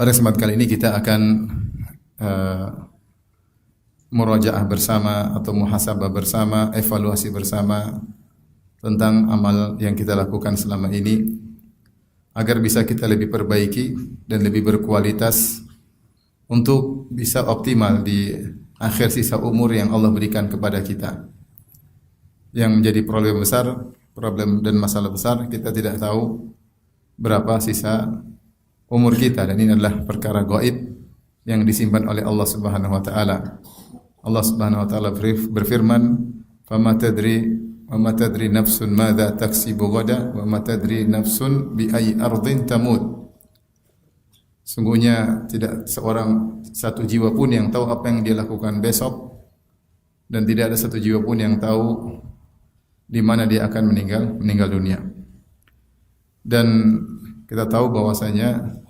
Pada kesempatan kali ini kita akan uh, murajaah bersama atau muhasabah bersama, evaluasi bersama tentang amal yang kita lakukan selama ini agar bisa kita lebih perbaiki dan lebih berkualitas untuk bisa optimal di akhir sisa umur yang Allah berikan kepada kita. Yang menjadi problem dan masalah besar, kita tidak tahu berapa sisa umur kita, dan ini adalah perkara gaib yang disimpan oleh Allah Subhanahu wa taala. Allah Subhanahu wa taala berfirman, "Fama tadri wa ma tadri nafsun madza taksibu ghada wa ma tadri nafsun bi ayyi ardhin tamut." Sungguhnya tidak satu jiwa pun yang tahu apa yang dia lakukan besok, dan tidak ada satu jiwa pun yang tahu di mana dia akan meninggal dunia. Dan kita tahu bahwasanya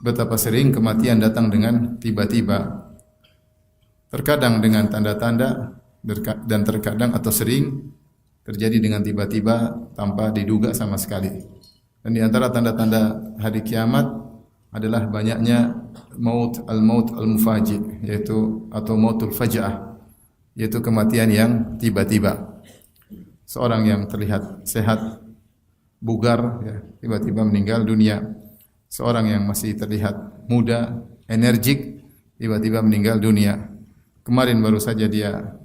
betapa sering kematian datang dengan tiba-tiba. Terkadang dengan tanda-tanda dan terkadang atau sering terjadi dengan tiba-tiba tanpa diduga sama sekali. Dan di antara tanda-tanda hari kiamat adalah banyaknya maut al-mufaji', yaitu atau mautul faj'ah, yaitu kematian yang tiba-tiba. Seorang yang terlihat sehat, bugar, ya, tiba-tiba meninggal dunia. Seorang yang masih terlihat muda, energik, tiba-tiba meninggal dunia. Kemarin baru saja dia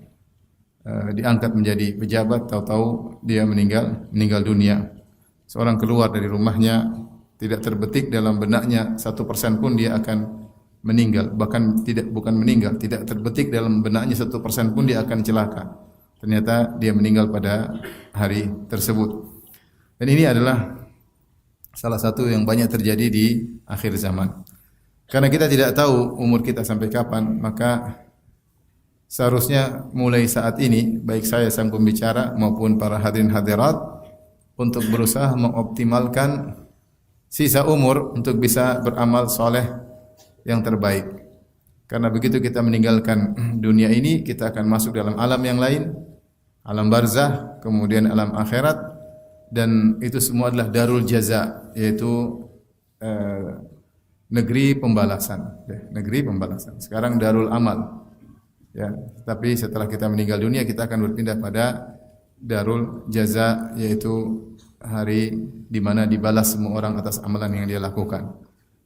diangkat menjadi pejabat, tahu-tahu dia meninggal dunia. Seorang keluar dari rumahnya, tidak terbetik dalam benaknya 1% pun dia akan meninggal. Bahkan tidak terbetik dalam benaknya 1% pun dia akan celaka. Ternyata dia meninggal pada hari tersebut. Dan ini adalah salah satu yang banyak terjadi di akhir zaman. Karena kita tidak tahu umur kita sampai kapan, maka seharusnya mulai saat ini, baik saya sang pembicara maupun para hadirin hadirat, untuk berusaha mengoptimalkan sisa umur untuk bisa beramal soleh yang terbaik. Karena begitu kita meninggalkan dunia ini, kita akan masuk dalam alam yang lain, alam barzah, kemudian alam akhirat, dan itu semua adalah darul jaza, yaitu negeri pembalasan. Negeri pembalasan. Sekarang darul amal. Ya, tapi setelah kita meninggal dunia, kita akan berpindah pada darul jaza, yaitu hari di mana dibalas semua orang atas amalan yang dia lakukan.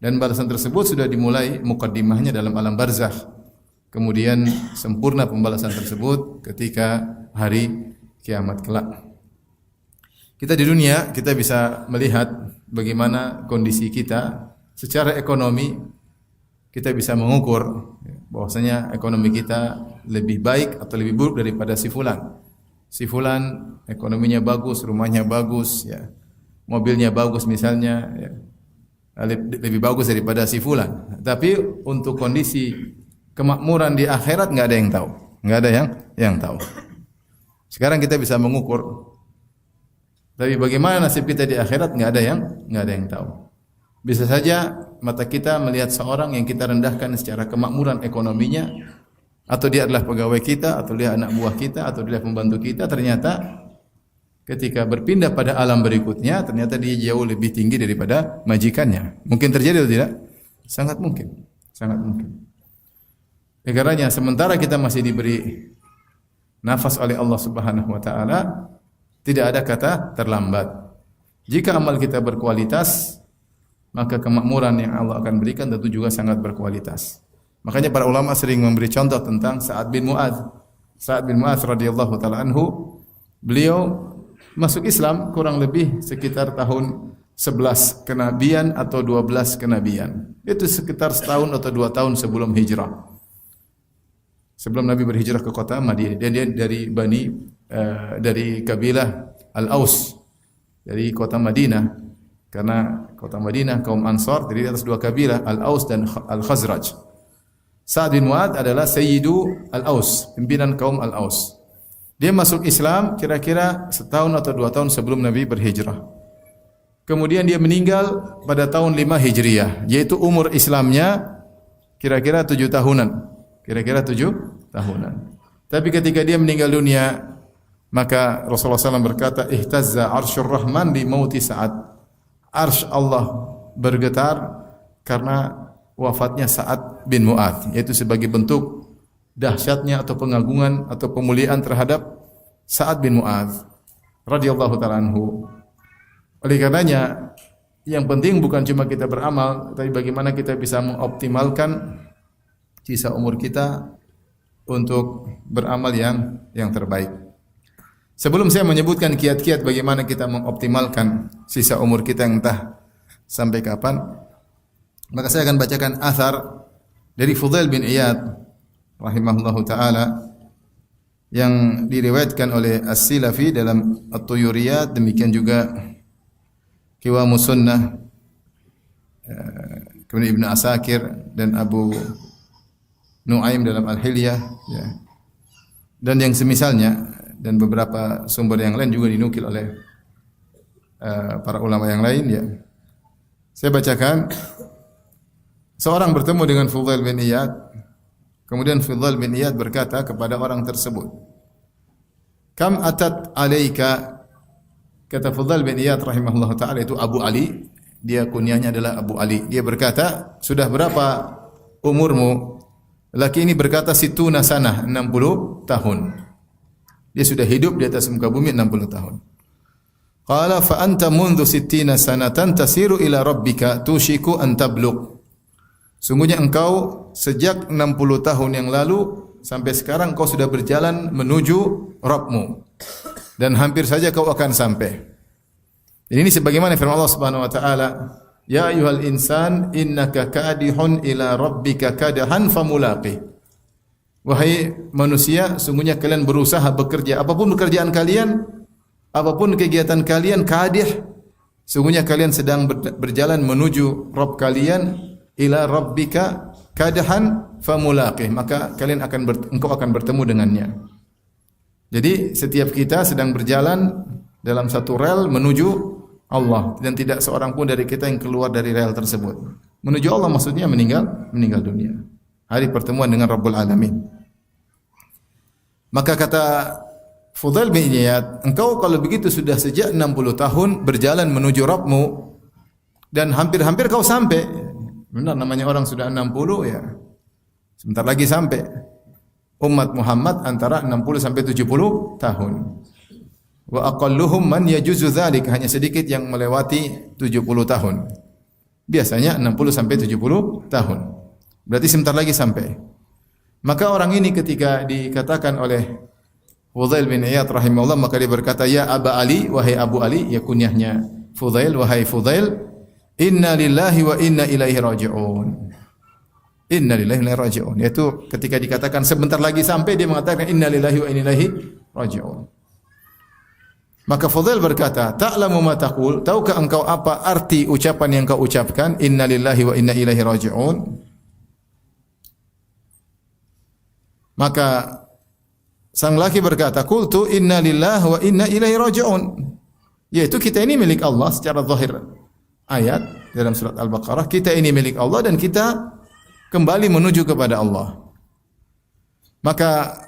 Dan balasan tersebut sudah dimulai mukaddimahnya dalam alam barzakh. Kemudian sempurna pembalasan tersebut ketika hari kiamat kelak. Kita di dunia, kita bisa melihat bagaimana kondisi kita secara ekonomi. Kita bisa mengukur bahwasanya ekonomi kita lebih baik atau lebih buruk daripada si fulan. Si fulan ekonominya bagus, rumahnya bagus, ya, mobilnya bagus misalnya, ya, lebih bagus daripada si fulan. Tapi untuk kondisi kemakmuran di akhirat nggak ada yang tahu, nggak ada yang tahu. Sekarang kita bisa mengukur. Tapi bagaimana nasib kita di akhirat nggak ada yang tahu. Bisa saja mata kita melihat seorang yang kita rendahkan secara kemakmuran ekonominya, atau dia adalah pegawai kita, atau dia anak buah kita, atau dia pembantu kita. Ternyata ketika berpindah pada alam berikutnya, ternyata dia jauh lebih tinggi daripada majikannya. Mungkin terjadi atau tidak? Sangat mungkin, sangat mungkin. Karena sementara kita masih diberi nafas oleh Allah Subhanahu wa taala, tidak ada kata terlambat. Jika amal kita berkualitas, maka kemakmuran yang Allah akan berikan tentu juga sangat berkualitas. Makanya para ulama sering memberi contoh tentang Sa'ad bin Mu'adz. Sa'ad bin Mu'adz radhiyallahu taala anhu, beliau masuk Islam kurang lebih sekitar tahun 11 kenabian atau 12 kenabian. Itu sekitar setahun atau 2 tahun sebelum hijrah. Sebelum Nabi berhijrah ke kota Madinah. Dan dia dari kabilah Al-Aus, dari kota Madinah. Karena kota Madinah kaum Ansar terdiri atas 2 kabilah, Al-Aus dan Al-Khazraj. Sa'ad bin Mu'adz adalah Sayyidu Al-Aus, pimpinan kaum Al-Aus. Dia masuk Islam kira-kira setahun atau 2 tahun sebelum Nabi berhijrah. Kemudian dia meninggal pada tahun 5 Hijriah, yaitu umur Islamnya kira-kira 7 tahunan. Kira-kira 7 tahunan. Tapi ketika dia meninggal dunia, maka Rasulullah SAW berkata, "Ihtazza arsyur rahman li mauti Sa'ad." Arsy Allah bergetar karena wafatnya Sa'ad bin Mu'adz, yaitu sebagai bentuk dahsyatnya atau pengagungan atau pemuliaan terhadap Sa'ad bin Mu'adz radhiyallahu ta'ala anhu. Oleh karenanya yang penting bukan cuma kita beramal, tapi bagaimana kita bisa mengoptimalkan sisa umur kita untuk beramal yang terbaik. Sebelum saya menyebutkan kiat-kiat bagaimana kita mengoptimalkan sisa umur kita yang entah sampai kapan, maka saya akan bacakan athar dari Fudail bin Iyad rahimahullahu taala yang diriwayatkan oleh As-Silafi dalam At-Tuyuriyat, demikian juga Qiwamus Sunnah, kemudian Ibnu Asakir dan Abu Nuaim dalam Al-Hilyah, ya. Dan yang semisalnya, dan beberapa sumber yang lain juga dinukil oleh para ulama yang lain, ya. Saya bacakan. Seorang bertemu dengan Fudail bin Iyad. Kemudian Fudail bin Iyad berkata kepada orang tersebut, "Kam atat alaika?" Kata Fudail bin Iyad rahimahullah ta'ala, itu Abu Ali, dia kunyahnya adalah Abu Ali. Dia berkata, "Sudah berapa umurmu?" Laki ini berkata, "Situna sanah, 60 tahun." Dia sudah hidup di atas muka bumi 60 tahun. Qala fa anta mundu sittina sanatan tasiru ila rabbika tushiku an tablugh. Sungguhnya engkau sejak 60 tahun yang lalu sampai sekarang engkau sudah berjalan menuju Rabbmu dan hampir saja kau akan sampai. Dan ini sebagaimana firman Allah Subhanahu wa taala, "Ya ayyuhal insan innaka kadihun ila rabbika kadahan famulaqih." Wahai manusia, sungguhnya kalian berusaha bekerja, apapun pekerjaan kalian, apapun kegiatan kalian, kadih, sungguhnya kalian sedang berjalan menuju Rabb kalian, ila rabbika kadahan famulaqih, maka kalian engkau akan bertemu dengannya. Jadi setiap kita sedang berjalan dalam satu rel menuju Allah, dan tidak seorang pun dari kita yang keluar dari rel tersebut. Menuju Allah maksudnya meninggal dunia. Hari pertemuan dengan Rabbul Alamin. Maka kata Fudail bin Iyad, engkau kalau begitu sudah sejak 60 tahun berjalan menuju Rabbmu dan hampir-hampir kau sampai. Benar, namanya orang sudah 60 ya. Sebentar lagi sampai. Umat Muhammad antara 60 sampai 70 tahun. Wa aqalluhum man yajuzu dzalik, hanya sedikit yang melewati 70 tahun. Biasanya 60 sampai 70 tahun. Berarti sebentar lagi sampai. Maka orang ini ketika dikatakan oleh Fudail bin Iyad rahimahullah, maka dia berkata, "Ya Aba Ali, wahai Abu Ali," ya kunyahnya Fudail, "wahai Fudail, inna lillahi wa inna ilaihi raji'un." Inna lillahi wa inna ilaihi raji'un. Yaitu ketika dikatakan sebentar lagi sampai, dia mengatakan inna lillahi wa inna ilaihi raji'un. Maka Fudail berkata, "Ta'lamu ma taqul?" Tahukah engkau apa arti ucapan yang kau ucapkan, inna lillahi wa inna ilaihi raji'un? Maka sang laki berkata, "Qultu inna lillahi wa inna ilaihi raji'un." Yaitu kita ini milik Allah secara zahir. Ayat dalam surat Al-Baqarah, kita ini milik Allah dan kita kembali menuju kepada Allah. Maka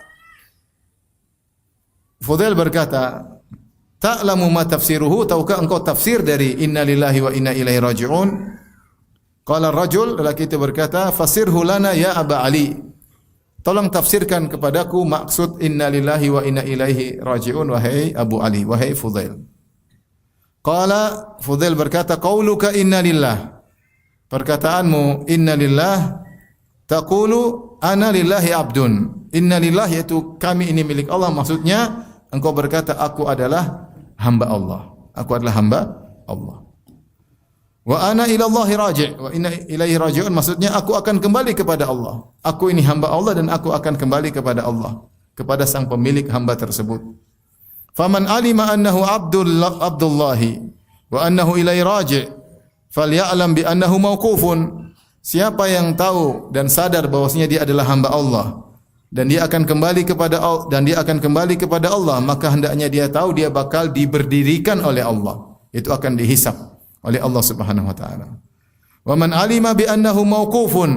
Fudail berkata, "Ta'lamu ma tafsiruhu?" Tahukah engkau tafsir dari inna lillahi wa inna ilaihi raji'un? Qala ar-rajul, lelaki itu berkata, "Fasirhu lana ya Aba Ali." Tolong tafsirkan kepadaku maksud inna lillahi wa inna ilaihi raji'un, wahai Abu Ali, wahai Fudail. Qala, Fudail berkata, "Qauluka inna lillah." Perkataanmu inna lillah, taqulu ana lillahi abdun. Inna lillah yaitu kami ini milik Allah, maksudnya engkau berkata aku adalah hamba Allah. Aku adalah hamba Allah. Wa ana ila Allahi raji', wa inna ilaihi raji'un, maksudnya aku akan kembali kepada Allah. Aku ini hamba Allah dan aku akan kembali kepada Allah, kepada sang pemilik hamba tersebut. Faman alima annahu abdullahi wa annahu ilaihi raji', falya'lam bi annahu mauqufun. Siapa yang tahu dan sadar bahwasanya dia adalah hamba Allah dan dia akan kembali kepada Allah, maka hendaknya dia tahu dia bakal diberdirikan oleh Allah. Itu akan dihisab oleh Allah Subhanahu wa taala. Wa man alima bi annahu mauqufun,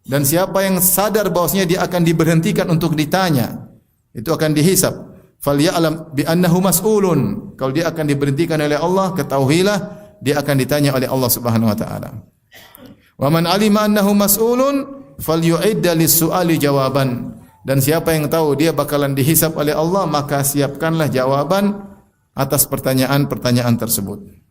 dan siapa yang sadar bahwasanya dia akan diberhentikan untuk ditanya, itu akan dihisab. Falya'lam bi annahu mas'ulun. Kalau dia akan diberhentikan oleh Allah, ketahuilah dia akan ditanya oleh Allah Subhanahu wa taala. Wa man alima annahu mas'ulun falyu'idda lis-su'ali jawaban. Dan siapa yang tahu dia bakalan dihisab oleh Allah, maka siapkanlah jawaban atas pertanyaan-pertanyaan tersebut.